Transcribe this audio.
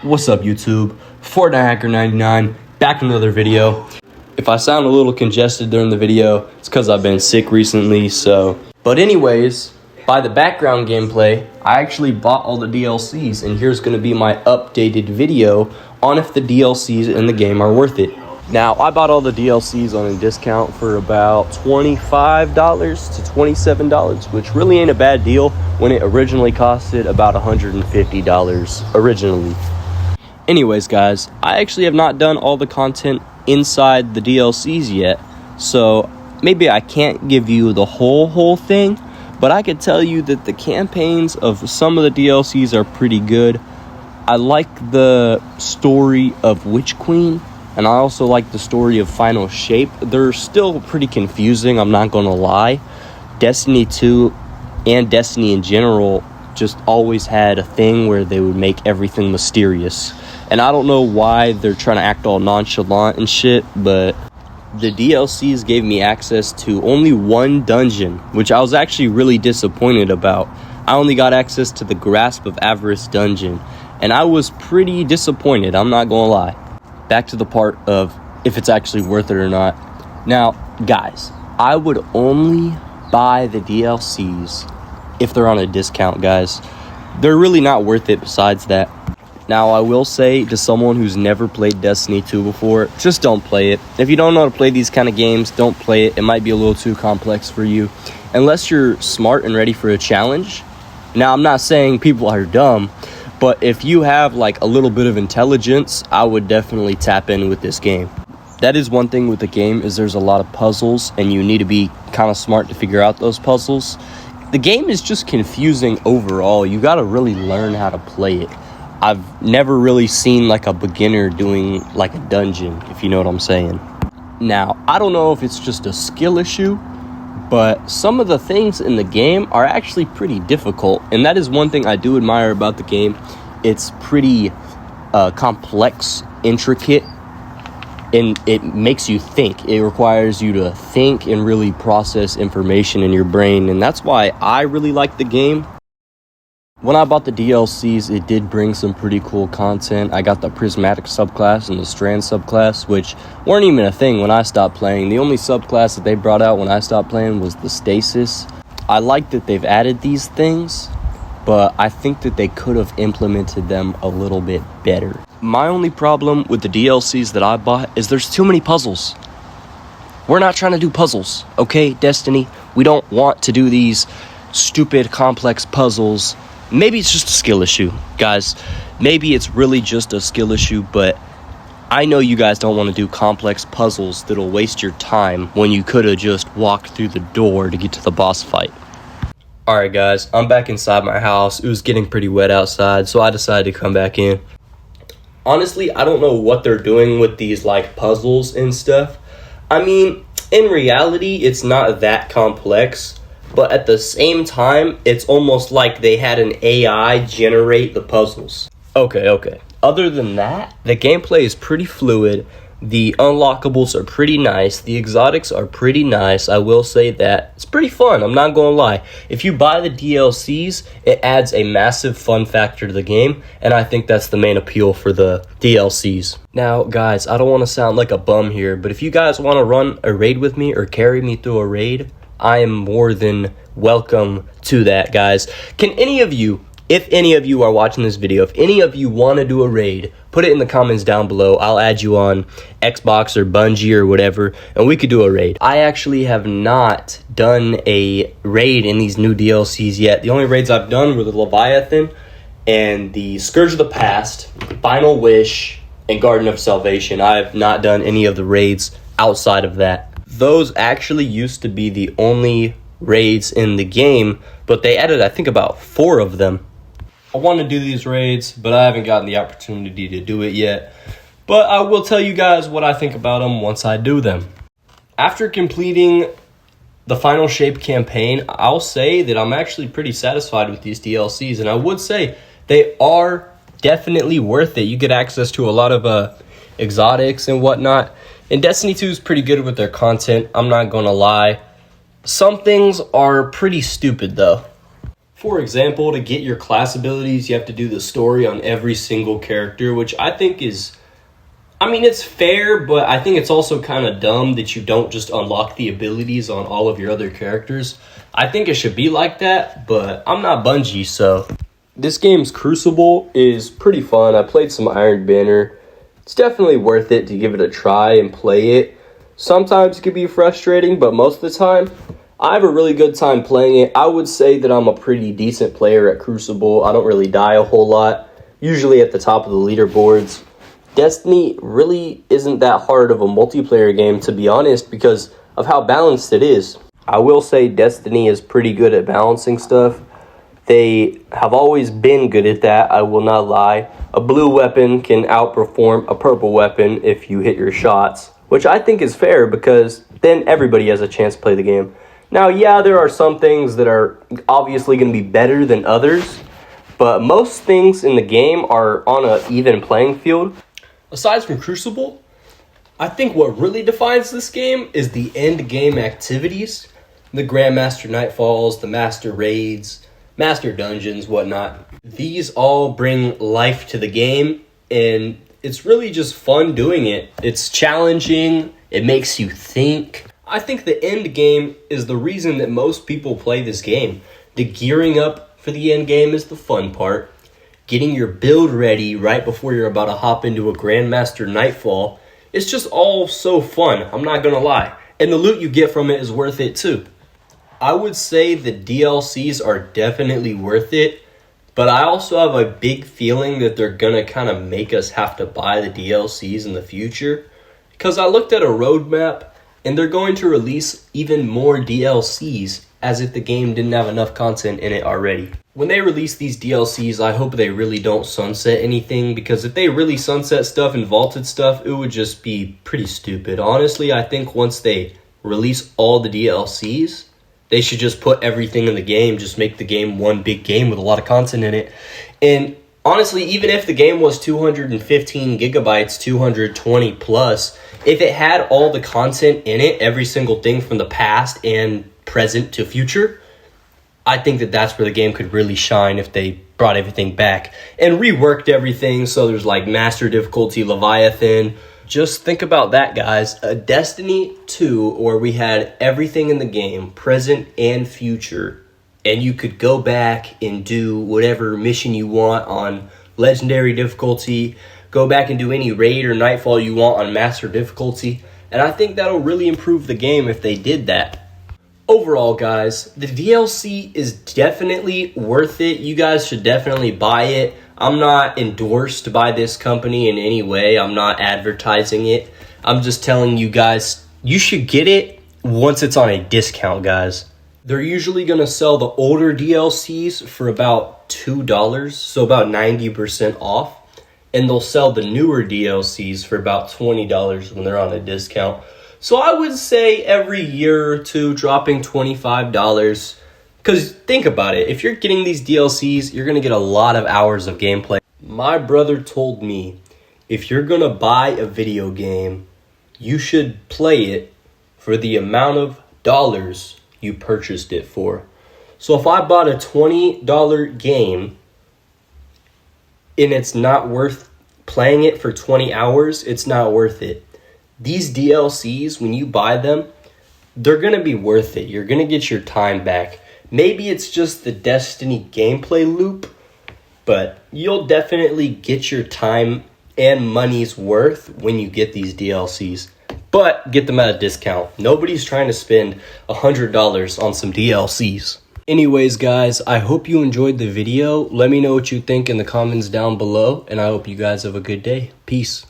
What's up, YouTube? Fortnite Hacker 99 back in another video. If I sound a little congested during the video, it's because I've been sick recently. But anyways, by the background gameplay, I actually bought all the DLCs, and here's going to be my updated video on if the DLCs in the game are worth it. Now, I bought all the DLCs on a discount for about $25 to $27, which really ain't a bad deal when it originally costed about $150 originally. Anyways, guys, I actually have not done all the content inside the DLCs yet, so maybe I can't give you the whole thing, but I could tell you that the campaigns of some of the DLCs are pretty good. I like the story of Witch Queen, and I also like the story of Final Shape. They're still pretty confusing, I'm not gonna lie. Destiny 2 and Destiny in general just always had a thing where they would make everything mysterious. And I don't know why they're trying to act all nonchalant and shit, but the DLCs gave me access to only one dungeon, which I was actually really disappointed about. I only got access to the Grasp of Avarice dungeon, and I was pretty disappointed, I'm not gonna lie. Back to the part of if it's actually worth it or not. Now, guys, I would only buy the DLCs if they're on a discount, guys. They're really not worth it besides that. Now, I will say to someone who's never played Destiny 2 before, just don't play it. If you don't know how to play these kind of games, don't play it. It might be a little too complex for you. Unless you're smart and ready for a challenge. Now, I'm not saying people are dumb, but if you have like a little bit of intelligence, I would definitely tap in with this game. That is one thing with the game, is there's a lot of puzzles, and you need to be kind of smart to figure out those puzzles. The game is just confusing overall. You got to really learn how to play it. I've never really seen like a beginner doing like a dungeon, if you know what I'm saying. Now, I don't know if it's just a skill issue, but some of the things in the game are actually pretty difficult. And that is one thing I do admire about the game. It's pretty complex, intricate, and it makes you think. It requires you to think and really process information in your brain. And that's why I really like the game. When I bought the DLCs, it did bring some pretty cool content. I got the Prismatic subclass and the Strand subclass, which weren't even a thing when I stopped playing. The only subclass that they brought out when I stopped playing was the Stasis. I like that they've added these things, but I think that they could have implemented them a little bit better. My only problem with the DLCs that I bought is there's too many puzzles. We're not trying to do puzzles, okay, Destiny? We don't want to do these stupid, complex puzzles. Maybe it's just a skill issue, guys. Maybe it's really just a skill issue, but I know you guys don't want to do complex puzzles that'll waste your time when you could have just walked through the door to get to the boss fight. Alright, guys, I'm back inside my house. It was getting pretty wet outside, so I decided to come back in. Honestly, I don't know what they're doing with these like puzzles and stuff. I mean, in reality, it's not that complex. But at the same time, it's almost like they had an AI generate the puzzles. Okay. Other than that, the gameplay is pretty fluid. The unlockables are pretty nice. The exotics are pretty nice. I will say that. It's pretty fun, I'm not gonna lie. If you buy the DLCs, it adds a massive fun factor to the game, and I think that's the main appeal for the DLCs. Now, guys, I don't want to sound like a bum here, but if you guys want to run a raid with me or carry me through a raid, I am more than welcome to that, guys. Can any of you, if any of you are watching this video, if any of you want to do a raid, put it in the comments down below. I'll add you on Xbox or Bungie or whatever, and we could do a raid. I actually have not done a raid in these new DLCs yet. The only raids I've done were the Leviathan and the Scourge of the Past, Final Wish, and Garden of Salvation. I have not done any of the raids outside of that. Those actually used to be the only raids in the game, but they added, I think, about 4 of them. I want to do these raids, but I haven't gotten the opportunity to do it yet. But I will tell you guys what I think about them once I do them. After completing the Final Shape campaign, I'll say that I'm actually pretty satisfied with these DLCs, and I would say they are definitely worth it. You get access to a lot of exotics and whatnot. And Destiny 2 is pretty good with their content, I'm not gonna lie. Some things are pretty stupid though. For example, to get your class abilities, you have to do the story on every single character, which I think is, I mean, it's fair, but I think it's also kind of dumb that you don't just unlock the abilities on all of your other characters. I think it should be like that, but I'm not Bungie, so. This game's Crucible is pretty fun. I played some Iron Banner. It's definitely worth it to give it a try and play it. Sometimes it can be frustrating, but most of the time, I have a really good time playing it. I would say that I'm a pretty decent player at Crucible. I don't really die a whole lot, usually at the top of the leaderboards. Destiny really isn't that hard of a multiplayer game, to be honest, because of how balanced it is. I will say Destiny is pretty good at balancing stuff. They have always been good at that, I will not lie. A blue weapon can outperform a purple weapon if you hit your shots, which I think is fair because then everybody has a chance to play the game. Now, yeah, there are some things that are obviously going to be better than others, but most things in the game are on an even playing field. Aside from Crucible, I think what really defines this game is the end game activities. The Grandmaster Nightfalls, the Master Raids, Master Dungeons, whatnot. These all bring life to the game, and it's really just fun doing it. It's challenging, it makes you think. I think the end game is the reason that most people play this game. The gearing up for the end game is the fun part. Getting your build ready right before you're about to hop into a Grandmaster Nightfall, it's just all so fun, I'm not gonna lie. And the loot you get from it is worth it too. I would say the DLCs are definitely worth it, but I also have a big feeling that they're gonna kind of make us have to buy the DLCs in the future. Because I looked at a roadmap, and they're going to release even more DLCs as if the game didn't have enough content in it already. When they release these DLCs, I hope they really don't sunset anything, because if they really sunset stuff and vaulted stuff, it would just be pretty stupid. Honestly, I think once they release all the DLCs, they should just put everything in the game, just make the game one big game with a lot of content in it. And honestly, even if the game was 215 gigabytes, 220 plus, if it had all the content in it, every single thing from the past and present to future, I think that that's where the game could really shine if they brought everything back and reworked everything. So there's like Master Difficulty, Leviathan. Just think about that, guys. A Destiny 2 where we had everything in the game, present and future, and you could go back and do whatever mission you want on Legendary Difficulty, go back and do any Raid or Nightfall you want on Master Difficulty, and I think that'll really improve the game if they did that. Overall, guys, the DLC is definitely worth it. You guys should definitely buy it. I'm not endorsed by this company in any way. I'm not advertising it. I'm just telling you guys, you should get it once it's on a discount, guys. They're usually going to sell the older DLCs for about $2, so about 90% off. And they'll sell the newer DLCs for about $20 when they're on a discount. So I would say every year or two, dropping $25. Because think about it, if you're getting these DLCs, you're going to get a lot of hours of gameplay. My brother told me, if you're going to buy a video game, you should play it for the amount of dollars you purchased it for. So if I bought a $20 game and it's not worth playing it for 20 hours, it's not worth it. These DLCs, when you buy them, they're going to be worth it. You're going to get your time back. Maybe it's just the Destiny gameplay loop, but you'll definitely get your time and money's worth when you get these DLCs. But get them at a discount. Nobody's trying to spend $100 on some DLCs. Anyways, guys, I hope you enjoyed the video. Let me know what you think in the comments down below, and I hope you guys have a good day. Peace.